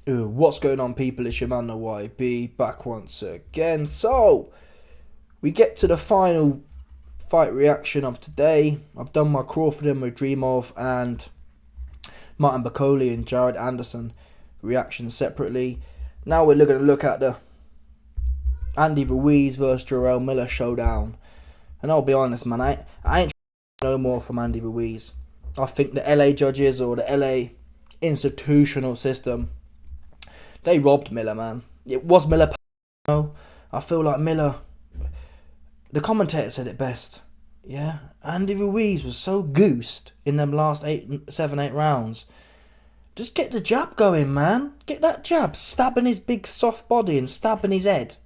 What's going on, people? It's your man, the YB, back once again. So, we get to the final fight reaction of today. I've done my Crawford and my Dream of and Martin Bakole and Jared Anderson reactions separately. Now we're going to look at the Andy Ruiz versus Jarrell Miller showdown. And I'll be honest, man, I ain't no more from Andy Ruiz. I think the LA judges or the LA institutional system, they robbed Miller, man. It was Miller. I feel like Miller, the commentator said it best. Yeah, Andy Ruiz was so goosed in them last 7-8 rounds. Just get the jab going, man. Get that jab, stabbing his big soft body and stabbing his head.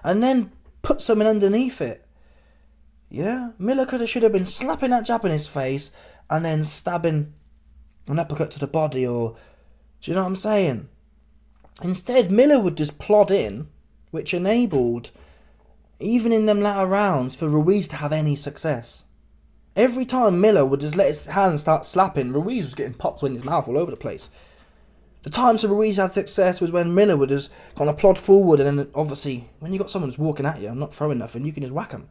And then put something underneath it. Yeah, Miller should have been slapping that jab in his face and then stabbing an uppercut to the body, or do you know what I'm saying? Instead, Miller would just plod in, which enabled, even in them latter rounds, for Ruiz to have any success. Every time Miller would just let his hand start slapping, Ruiz was getting popped in his mouth all over the place. The times that Ruiz had success was when Miller would just kind of plod forward, and then obviously, when you got someone that's walking at you and not throwing nothing, you can just whack him.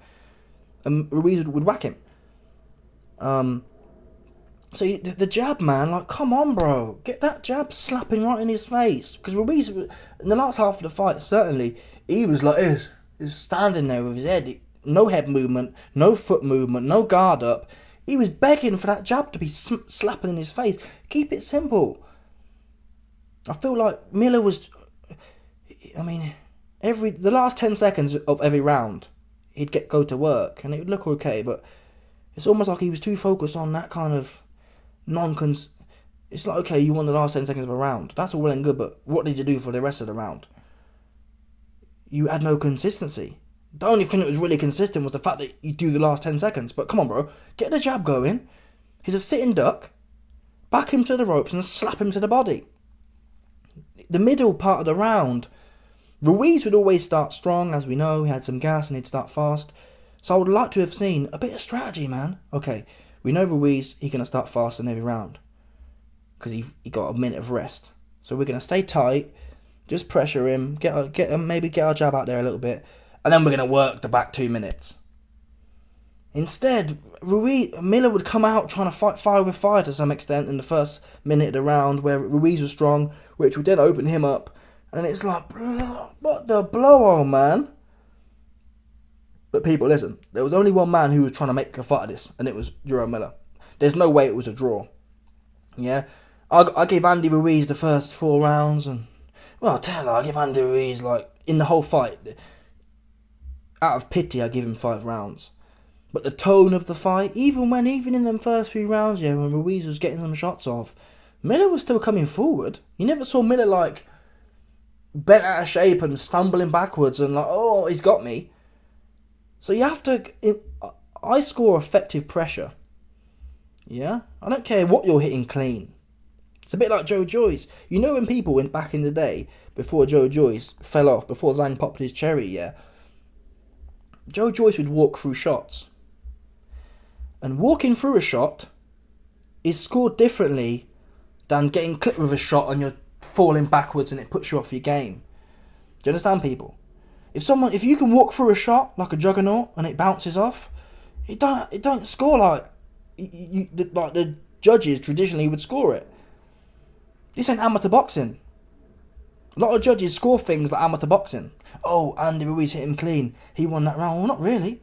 And Ruiz would whack him. So the jab, man, like, come on, bro. Get that jab slapping right in his face. Because Ruiz, in the last half of the fight, certainly, he was like this. He was standing there with his head, no head movement, no foot movement, no guard up. He was begging for that jab to be slapping in his face. Keep it simple. I feel like Miller was, the last 10 seconds of every round, he'd go to work and it would look okay, but it's almost like he was too focused on that kind of it's like, okay, you won the last 10 seconds of a round. That's all well and good, but what did you do for the rest of the round? You had no consistency. The only thing that was really consistent was the fact that you do the last 10 seconds. But come on, bro, get the jab going. He's a sitting duck. Back him to the ropes and slap him to the body. The middle part of the round, Ruiz would always start strong, as we know. He had some gas and he'd start fast. So I would like to have seen a bit of strategy, man. Okay, we know Ruiz, he's going to start fast in every round because he got a minute of rest. So we're going to stay tight, just pressure him, maybe get our jab out there a little bit, and then we're going to work the back 2 minutes. Instead, Miller would come out trying to fight fire with fire to some extent in the first minute of the round, where Ruiz was strong, which would then open him up. And it's like, what the blow, man? But people, listen, there was only one man who was trying to make a fight of this, and it was Jarrell Miller. There's no way it was a draw. Yeah? I gave Andy Ruiz the first 4 rounds, and, well, I give Andy Ruiz, like, in the whole fight, out of pity, I give him 5 rounds. But the tone of the fight, even in them first few rounds, yeah, when Ruiz was getting some shots off, Miller was still coming forward. You never saw Miller, like, bent out of shape and stumbling backwards and like, oh, he's got me. So you have to, I score effective pressure. Yeah? I don't care what you're hitting clean. It's a bit like Joe Joyce. You know when people went back in the day, before Joe Joyce fell off, before Zhang popped his cherry, yeah? Joe Joyce would walk through shots. And walking through a shot is scored differently than getting clipped with a shot and you're falling backwards and it puts you off your game. Do you understand, people? If you can walk through a shot like a juggernaut and it bounces off, it don't score like the judges traditionally would score it. This ain't amateur boxing. A lot of judges score things like amateur boxing. Oh, Andy Ruiz hit him clean. He won that round. Well, not really.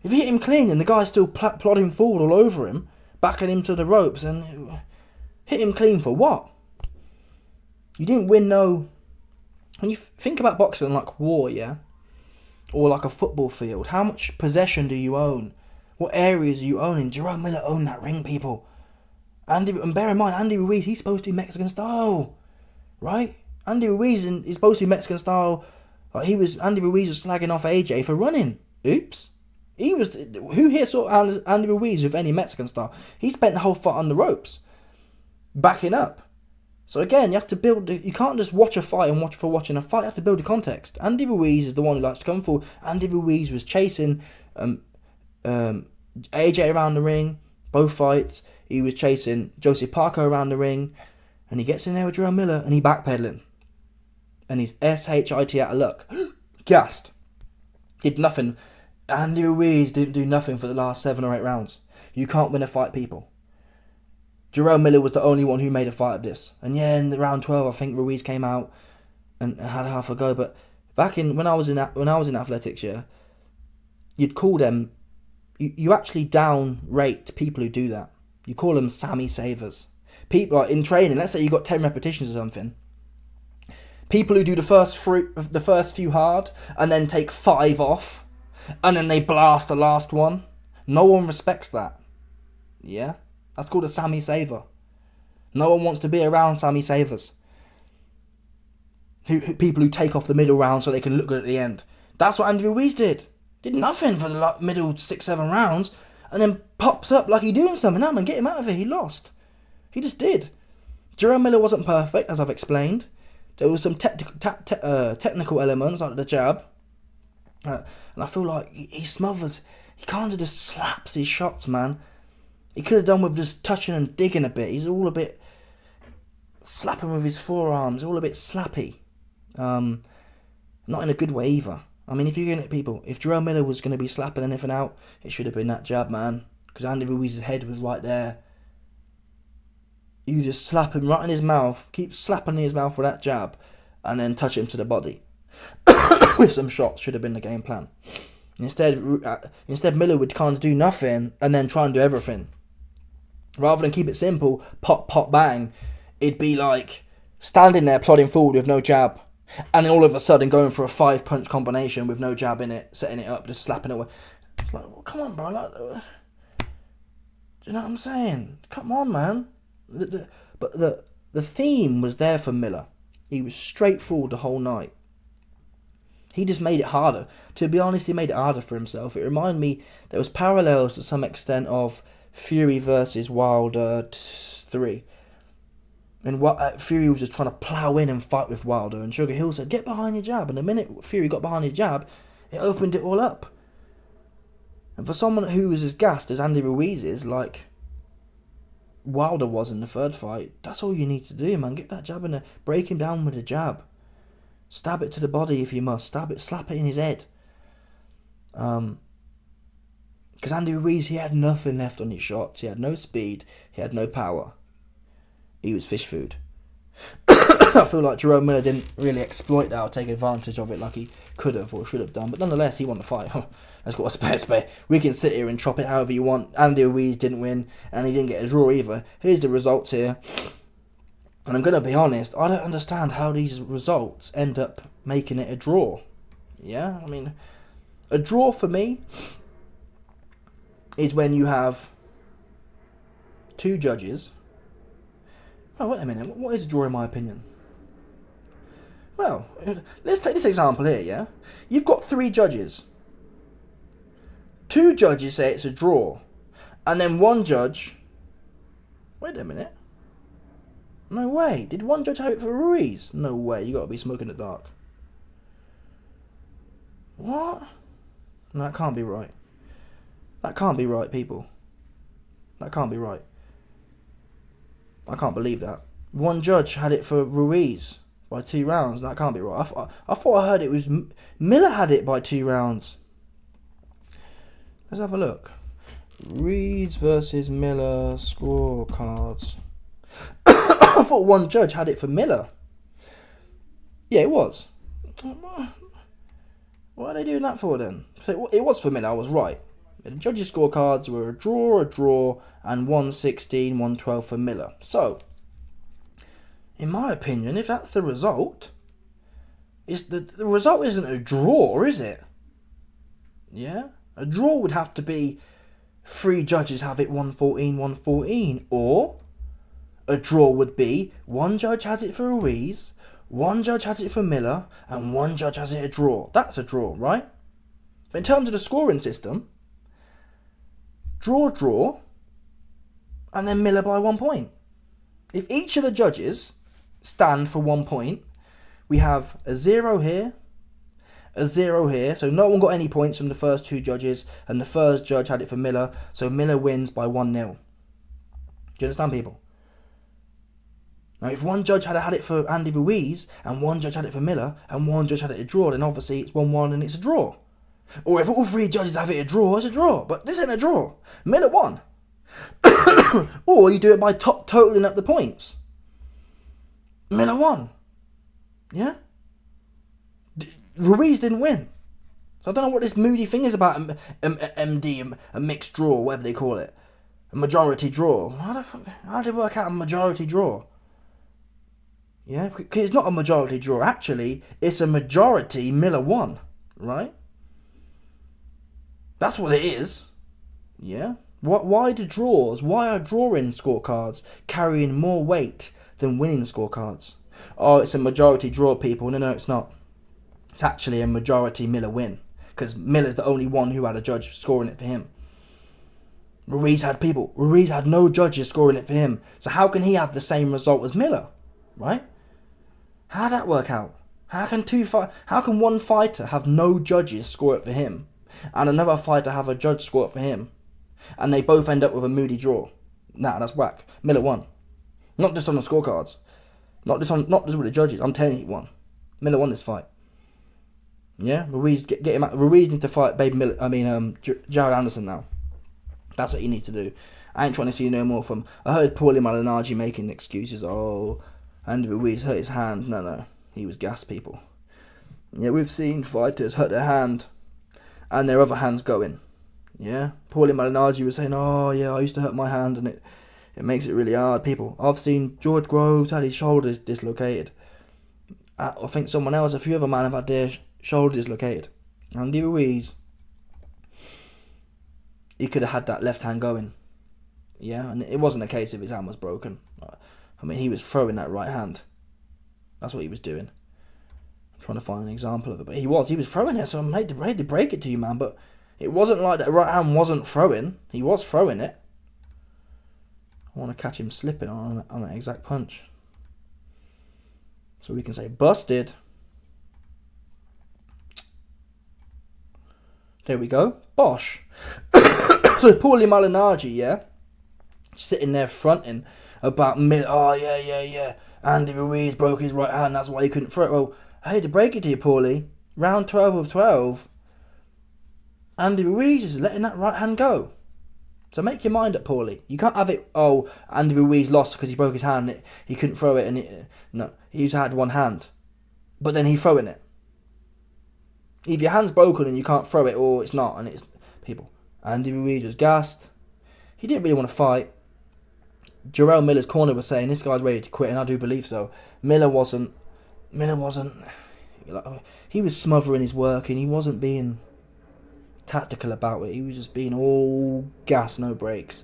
If you hit him clean and the guy's still plodding forward all over him, backing him to the ropes, and hit him clean for what? You didn't win no... When you think about boxing like war, yeah? Or like a football field, how much possession do you own? What areas are you owning? Jarrell Miller owned that ring, people. And bear in mind, Andy Ruiz, he's supposed to be Mexican style. Right? Andy Ruiz is supposed to be Mexican style. Like Andy Ruiz was slagging off AJ for running. Oops. Who here saw Andy Ruiz with any Mexican style? He spent the whole fight on the ropes, backing up. So again, you have to build. You can't just watch a fight and watch for watching a fight. You have to build the context. Andy Ruiz is the one who likes to come forward. Andy Ruiz was chasing AJ around the ring, both fights. He was chasing Joseph Parker around the ring, And he gets in there with Jarrell Miller and he backpedaling. And he's SHIT out of luck. Gassed. Did nothing. Andy Ruiz didn't do nothing for the last 7 or 8 rounds. You can't win a fight, people. Jarrell Miller was the only one who made a fight of this. And yeah, in the round 12, I think Ruiz came out and had half a go. But back in when I was in athletics, yeah, you'd call them. You actually downrate people who do that. You call them Sammy Savers. People like in training. Let's say you got 10 repetitions or something. People who do the first few hard and then take 5 off, and then they blast the last one. No one respects that. Yeah, that's called a Sammy Saver. No one wants to be around Sammy Savers. People who take off the middle round so they can look good at the end. That's what Andy Ruiz did. Did nothing for the middle 6-7 rounds, and then pops up like he doing something. That man, get him out of it. He lost. He just did. Jarrell Miller wasn't perfect, as I've explained. There was some technical elements like the jab, and I feel like he smothers. He kind of just slaps his shots, man. He could have done with just touching and digging a bit. He's all a bit slapping with his forearms, all a bit slappy. Not in a good way either. I mean, if you're going to people, if Jarrell Miller was going to be slapping anything out, it should have been that jab, man. Because Andy Ruiz's head was right there. You just slap him right in his mouth, keep slapping in his mouth with that jab, and then touch him to the body. With some shots, should have been the game plan. Instead, Miller would kind of do nothing and then try and do everything. Rather than keep it simple, pop, pop, bang, it'd be like standing there plodding forward with no jab, and then all of a sudden going for a 5-punch combination with no jab in it, setting it up, just slapping it away. It's like, well, come on, bro. Like, do you know what I'm saying? Come on, man. But the theme was there for Miller. He was straightforward the whole night. He just made it harder. To be honest, he made it harder for himself. It reminded me, there was parallels to some extent of Fury versus Wilder 3. And Fury was just trying to plough in and fight with Wilder. And Sugar Hill said, get behind your jab. And the minute Fury got behind his jab, it opened it all up. And for someone who was as gassed as Andy Ruiz is, like Wilder was in the third fight, that's all you need to do, man. Get that jab in there. Break him down with a jab. Stab it to the body if you must. Stab it, slap it in his head. Because Andy Ruiz, he had nothing left on his shots. He had no speed. He had no power. He was fish food. I feel like Jarrell Miller didn't really exploit that or take advantage of it like he could have or should have done. But nonetheless, he won the fight. Let's go a spare. We can sit here and chop it however you want. Andy Ruiz didn't win, and he didn't get a draw either. Here's the results here. And I'm going to be honest, I don't understand how these results end up making it a draw. Yeah, I mean, a draw for me is when you have 2 judges. Oh, wait a minute, what is a draw in my opinion? Well, let's take this example here, yeah? You've got 3 judges. 2 judges say it's a draw. And then 1 judge... Wait a minute. No way. Did 1 judge have it for Ruiz? No way. You got to be smoking in the dark. What? No, that can't be right. That can't be right, people. That can't be right. I can't believe that. 1 judge had it for Ruiz by 2 rounds. That can't be right. I thought I heard it was Miller had it by 2 rounds. Let's have a look. Ruiz versus Miller scorecards. I thought 1 judge had it for Miller. Yeah, it was. What are they doing that for then? It was for Miller, I was right. The judges' scorecards were a draw, and 116, 112 for Miller. So, in my opinion, if that's the result, the result isn't a draw, is it? Yeah? A draw would have to be 3 judges have it 114, 114, or a draw would be 1 judge has it for Ruiz, 1 judge has it for Miller, and 1 judge has it a draw. That's a draw, right? But in terms of the scoring system, draw, and then Miller by 1 point. If each of the judges stand for 1 point, we have a 0 here, a 0 here, so no one got any points from the first 2 judges, and the first judge had it for Miller, so Miller wins by 1-0. Do you understand, people? Now, if one judge had it for Andy Ruiz, and one judge had it for Miller, and one judge had it a draw, then obviously it's 1-1 and it's a draw. Or if all three judges have it a draw, it's a draw. But this ain't a draw. Miller won. Or you do it by totaling up the points. Miller won. Yeah? Ruiz didn't win. So I don't know what this moody thing is about MD, a mixed draw, whatever they call it. A majority draw. How did it work out a majority draw? Yeah, because it's not a majority draw. Actually, it's a majority Miller won. Right? That's what it is. Yeah? Why do draws? Why are drawing scorecards carrying more weight than winning scorecards? Oh, it's a majority draw, people. No, it's not. It's actually a majority Miller win. Because Miller's the only one who had a judge scoring it for him. Ruiz had no judges scoring it for him. So how can he have the same result as Miller? Right? How'd that work out? How can one fighter have no judges score it for him, and another fighter have a judge score it for him, and they both end up with a moody draw? Nah, that's whack. Miller won. Not just on the scorecards. Not just with the judges. I'm telling you, he won. Miller won this fight. Yeah, Ruiz get him out. Ruiz need to fight Jarrell Anderson now. That's what you need to do. I ain't trying to see no more from. I heard Paulie Malignaggi making excuses. Oh, Andy Ruiz hurt his hand. No, he was gassed, people. Yeah, we've seen fighters hurt their hand, and their other hand's going. Yeah, Paulie Malignaggi was saying, oh yeah, I used to hurt my hand, and it makes it really hard. People, I've seen George Groves had his shoulders dislocated. I think someone else, a few other men have had their shoulder dislocated. Andy Ruiz, he could have had that left hand going. Yeah, and it wasn't a case of his hand was broken. I mean, he was throwing that right hand. That's what he was doing. I'm trying to find an example of it, but he was throwing it. So I hate to break it to you, man, but it wasn't like that right hand wasn't throwing. He was throwing it. I want to catch him slipping on an exact punch, so we can say busted. There we go. Bosh. So Paulie Malignaggi, yeah, sitting there fronting about oh yeah. Andy Ruiz broke his right hand, that's why he couldn't throw it. Well, I hate to break it to you, Paulie. Round 12 of 12, Andy Ruiz is letting that right hand go. So make your mind up, Paulie. You can't have it, oh, Andy Ruiz lost because he broke his hand, he couldn't throw it, no, he's had one hand. But then he's throwing it. If your hand's broken and you can't throw it, or it's not, and it's, people, Andy Ruiz was gassed. He didn't really want to fight. Jarrell Miller's corner was saying this guy's ready to quit, and I do believe so. Miller wasn't. He was smothering his work, and he wasn't being tactical about it. He was just being all gas, no brakes.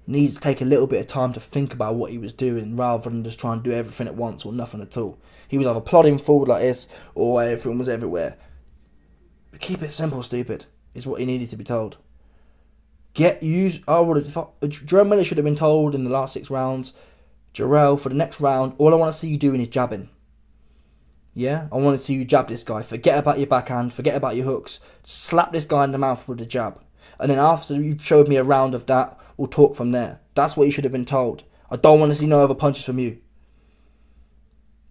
He needs to take a little bit of time to think about what he was doing, rather than just try and do everything at once or nothing at all. He was either plodding forward like this, or everything was everywhere. Keep it simple, stupid, is what he needed to be told. Jarrell Miller should have been told in the last 6 rounds, Jarrell, for the next round, all I want to see you doing is jabbing. Yeah, I want to see you jab this guy. Forget about your backhand, forget about your hooks. Slap this guy in the mouth with the jab. And then after you've showed me a round of that, we'll talk from there. That's what you should have been told. I don't want to see no other punches from you.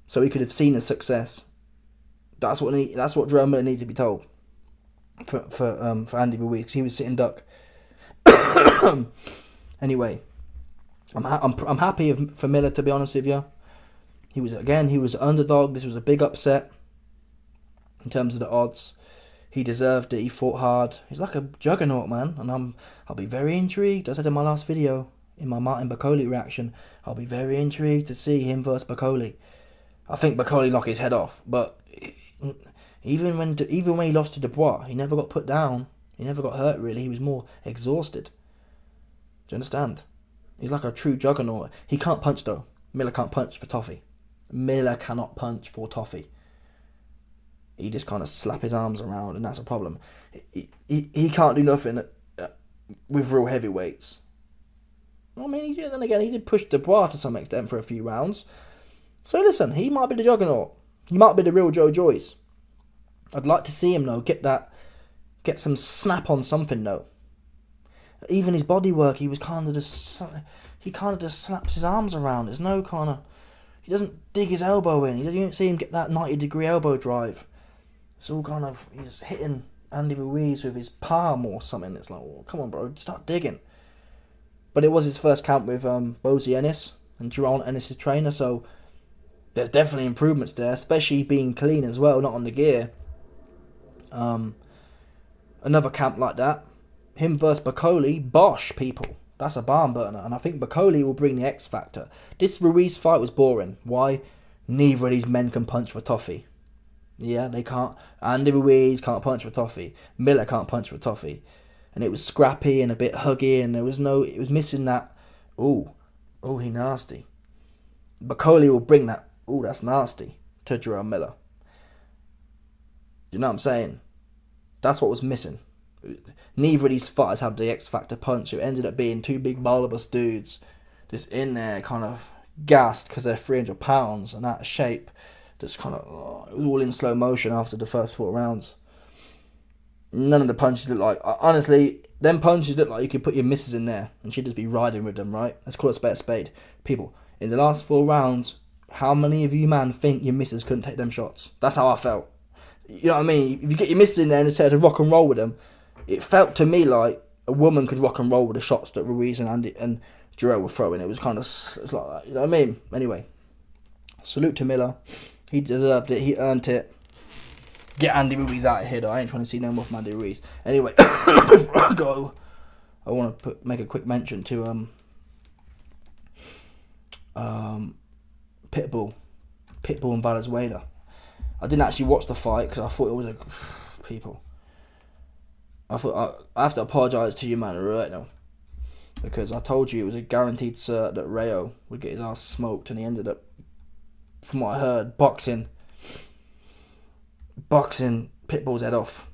So he could have seen the success. That's what Jarrell Miller needed to be told. For Andy Ruiz, he was sitting duck. Anyway, I'm happy for Miller, to be honest with you. He was an underdog. This was a big upset in terms of the odds. He deserved it. He fought hard. He's like a juggernaut, man. And I'll be very intrigued. I said in my last video, in my Martin Bakole reaction, I'll be very intrigued to see him versus Bakole. I think Bakole knocked his head off, but even when he lost to Dubois, he never got put down. He never got hurt, really. He was more exhausted. Do you understand? He's like a true juggernaut. He can't punch, though. Miller can't punch for toffee. Miller cannot punch for toffee. He just kind of slap his arms around, and that's a problem. He can't do nothing with real heavyweights. I mean, then again, he did push Dubois to some extent for a few rounds. So listen, he might be the juggernaut. He might be the real Joe Joyce. I'd like to see him, though, get some snap on something, though. Even his body work, he was kind of just... he kind of just slaps his arms around. There's no kind of... He doesn't dig his elbow in. You don't see him get that 90-degree elbow drive. It's all kind of... He's hitting Andy Ruiz with his palm or something. It's like, oh, come on, bro, start digging. But it was his first camp with Bozy Ennis and Jarrell Ennis' trainer, so there's definitely improvements there, especially being clean as well, not on the gear. Another camp like that, him versus Bakoli, bosh, people. That's a barn burner, and I think Bakoli will bring the X factor. This Ruiz fight was boring. Why? Neither of these men can punch for toffee. Yeah, they can't. Andy Ruiz can't punch for toffee. Miller can't punch for toffee. And it was scrappy and a bit huggy, and it was missing that, ooh, he nasty. Bakoli will bring that, ooh, that's nasty, to Jarrell Miller. Do you know what I'm saying? That's what was missing. Neither of these fighters have the X Factor punch. It ended up being two big bulbous dudes just in there kind of gassed because they're 300 pounds and out of shape. Just kind of, it was all in slow motion after the first 4 rounds. None of the punches look like... Honestly, them punches look like you could put your missus in there and she'd just be riding with them, right? Let's call it a spade. People, in the last 4 rounds, how many of you, man, think your missus couldn't take them shots? That's how I felt. You know what I mean? If you get your missus in there and instead to rock and roll with them, it felt to me like a woman could rock and roll with the shots that Ruiz and Andy and Jarrell were throwing. It was kind of... It's like that, you know what I mean? Anyway, salute to Miller. He deserved it. He earned it. Get Andy Ruiz out of here, though. I ain't trying to see no more from Andy Ruiz. Anyway, before I go, I want to make a quick mention to Pitbull and Valenzuela. I didn't actually watch the fight because I thought it was a... People. I thought I have to apologise to you, man, right now. Because I told you it was a guaranteed cert that Rayo would get his ass smoked, and he ended up, from what I heard, boxing Pitbull's head off.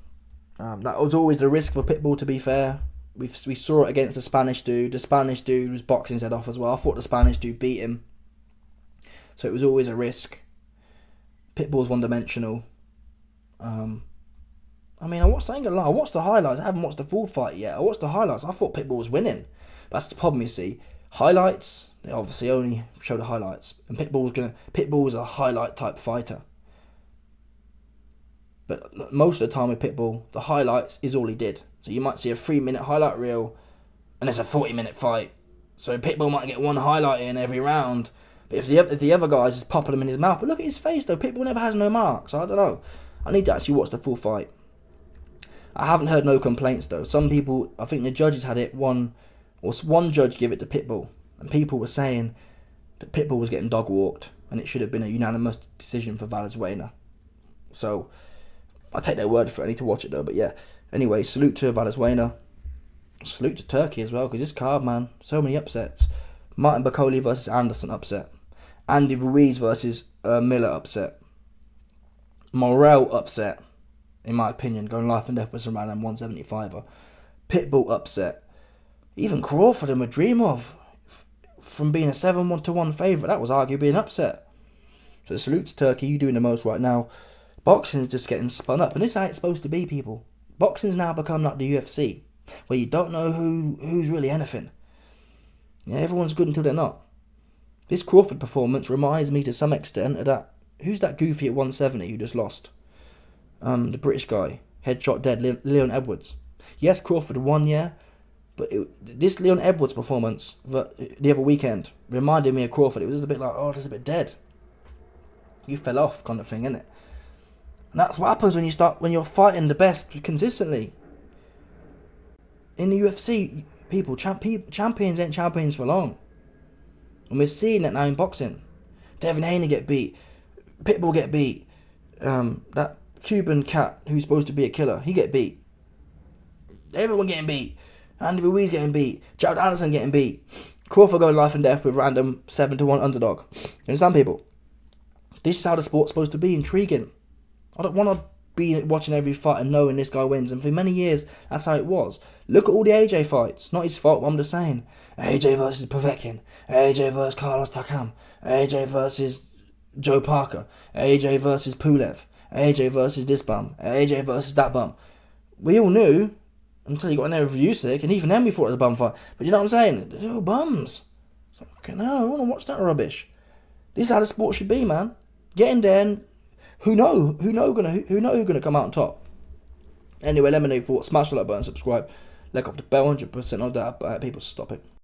That was always the risk for Pitbull, to be fair. We saw it against the Spanish dude. The Spanish dude was boxing his head off as well. I thought the Spanish dude beat him. So it was always a risk. Pitbull's one-dimensional. I mean, I watched the highlights. I haven't watched the full fight yet. I watched the highlights. I thought Pitbull was winning. That's the problem, you see. Highlights, they obviously only show the highlights. And Pitbull is a highlight-type fighter. But most of the time with Pitbull, the highlights is all he did. So you might see a 3-minute highlight reel, and it's a 40-minute fight. So Pitbull might get one highlight in every round. But if the other guy's just popping them in his mouth, but look at his face though. Pitbull never has no marks. I don't know. I need to actually watch the full fight. I haven't heard no complaints though. Some people, I think the judges had it one judge give it to Pitbull, and people were saying that Pitbull was getting dog walked, and it should have been a unanimous decision for Valenzuela. So I take their word for it. I need to watch it though. But yeah. Anyway, salute to Valenzuela. Salute to Turkey as well, because this card, man, so many upsets. Martin Bakoli versus Anderson, upset. Andy Ruiz versus Miller, upset. Morel, upset. In my opinion, going life and death with some random 175er. Pitbull, upset. Even Crawford and Madrimov, from being a 7-1 favourite, that was arguably an upset. So salute to Turkey, you doing the most right now. Boxing's just getting spun up, and this is how it's supposed to be, people. Boxing's now become like the UFC, where you don't know who's really anything. Yeah, everyone's good until they're not. This Crawford performance reminds me to some extent of that. Who's that goofy at 170 who just lost? The British guy, headshot dead, Leon Edwards. Yes, Crawford won, yeah, but this Leon Edwards performance the other weekend reminded me of Crawford. It was just a bit like, oh, just a bit dead. You fell off, kind of thing, innit? And that's what happens when you're fighting the best consistently. In the UFC, people, champions ain't champions for long. And we're seeing it now in boxing. Devin Haney get beat. Pitbull get beat. That Cuban cat who's supposed to be a killer, he get beat. Everyone getting beat. Andy Ruiz getting beat. Jared Anderson getting beat. Crawford going life and death with random 7-1 underdog. You understand, people? This is how the sport's supposed to be, intriguing. I don't want to be watching every fight and knowing this guy wins. And for many years, that's how it was. Look at all the AJ fights. Not his fault, but I'm just saying. AJ versus Povetkin. AJ versus Carlos Takam. AJ versus Joe Parker. AJ versus Pulev. AJ versus this bum. AJ versus that bum. We all knew until you got in there with Usyk, and even then we thought it was a bum fight. But you know what I'm saying? They're all bums. So, okay, no, I want to watch that rubbish. This is how the sport should be, man. Get in there and who know who's gonna come out on top. Anyway, let me know your thoughts. Smash the like button, subscribe, like off the bell, 100% on that. People stop it.